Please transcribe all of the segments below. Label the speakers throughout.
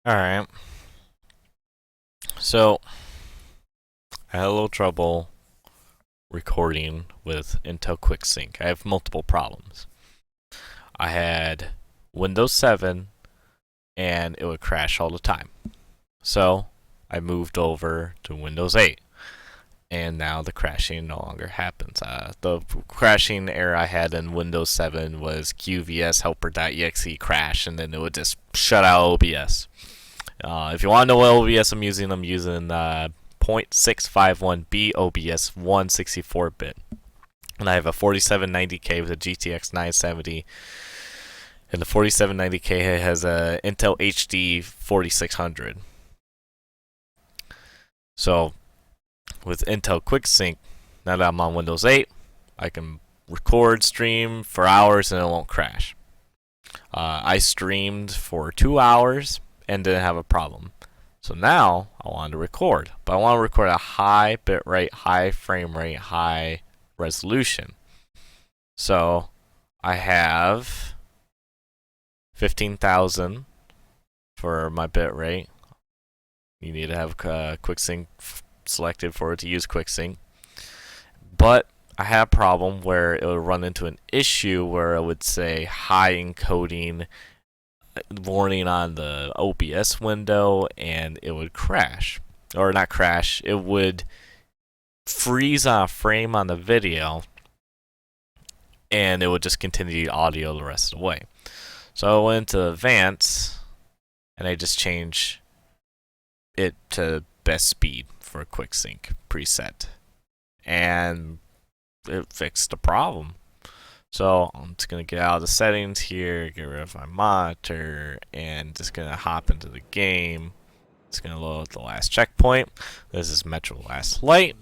Speaker 1: Alright, so I had a little trouble recording with Intel QuickSync. I have multiple problems. I had Windows 7 and it would crash all the time. So I moved over to Windows 8 and now the crashing no longer happens. The crashing error I had in Windows 7 was QSVhelper.exe crash, and then it would just shut out OBS. If you want to know what OBS I'm using 0.651B OBS 164-bit. And I have a 4790K with a GTX 970. And the 4790K has a Intel HD 4600. So, with Intel QuickSync, now that I'm on Windows 8, I can record, stream for hours, and it won't crash. I streamed for 2 hours and didn't have a problem. So now I want to record, but I want to record a high bitrate, high frame rate, high resolution. So I have 15,000 for my bitrate. You need to have QuickSync selected for it to use QuickSync. But I had a problem where it would run into an issue where it would say high encoding warning on the OBS window, and it would crash. Or not crash, it would freeze on a frame on the video, and it would just continue audio the rest of the way. So I went to Advanced, and I just changed it to best speed for a QuickSync preset. And it fixed the problem. So I'm just going to get out of the settings here, get rid of my monitor, and just going to hop into the game. It's going to load the last checkpoint. This is Metro Last Light.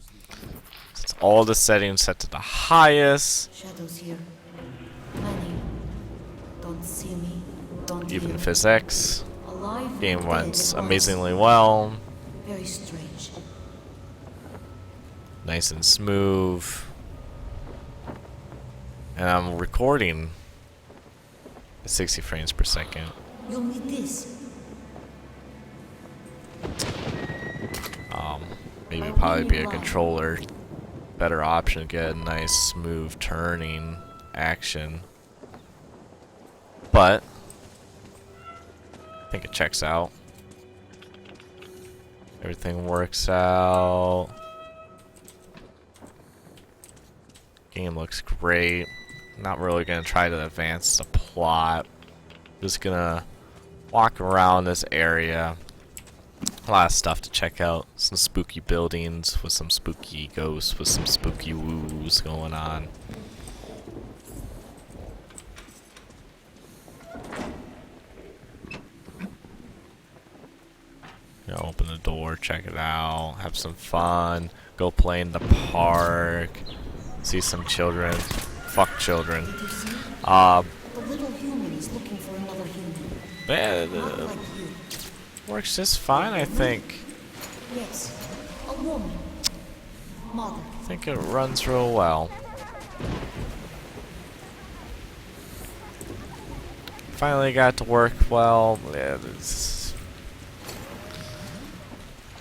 Speaker 1: It's all the settings set to the highest.
Speaker 2: Shadows here. Many. Don't see me. Don't
Speaker 1: Even
Speaker 2: hear me.
Speaker 1: physics.
Speaker 2: Alive
Speaker 1: Game
Speaker 2: and
Speaker 1: runs
Speaker 2: dead at
Speaker 1: amazingly well.
Speaker 2: once. Very strange.
Speaker 1: Nice and smooth. And I'm recording at 60 frames per second.
Speaker 2: You'll need this.
Speaker 1: Maybe probably be a controller. Better option to get a nice smooth turning action. But I think it checks out. Everything works out. Game looks great. Not really gonna try to advance the plot. Just gonna walk around this area. A lot of stuff to check out. Some spooky buildings with some spooky ghosts with some spooky woos going on. You know, open the door, check it out, have some fun, go play in the park, see some children. Fuck children.
Speaker 2: Did you see?
Speaker 1: Uh,
Speaker 2: The little human is looking for another human.
Speaker 1: man,
Speaker 2: Not like you.
Speaker 1: works just fine, I think.
Speaker 2: Yes. A woman. Mother.
Speaker 1: I think it runs real well. Finally got to work well. Yeah,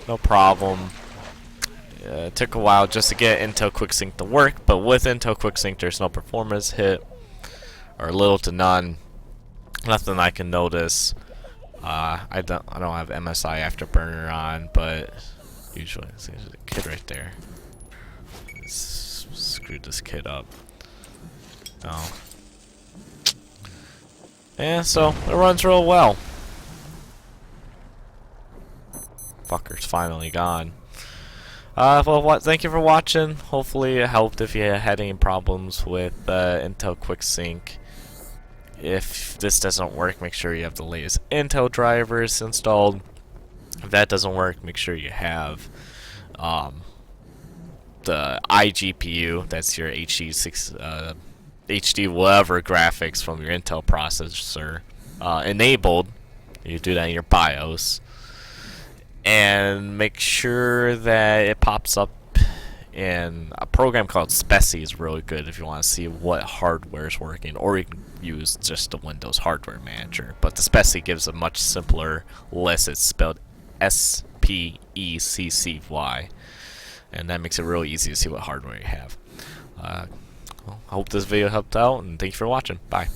Speaker 1: no problem. It took a while just to get Intel QuickSync to work, but with Intel QuickSync there's no performance hit, or little to none. Nothing I can notice. I don't have MSI Afterburner on, but usually see, there's a kid right there. Screwed this kid up. Oh. Yeah, so it runs real well. Fucker's finally gone. Well, thank you for watching. Hopefully it helped if you had any problems with Intel QuickSync. If this doesn't work, make sure you have the latest Intel drivers installed. If that doesn't work, make sure you have the iGPU, that's your HD whatever graphics from your Intel processor enabled. You do that in your BIOS. And make sure that it pops up And a program called Speci is really good if you want to see what hardware is working, or you can use just the Windows Hardware Manager. But the Speci gives a much simpler list. It's spelled SPECCY, and that makes it really easy to see what hardware you have. Well, I hope this video helped out, and thank you for watching. Bye.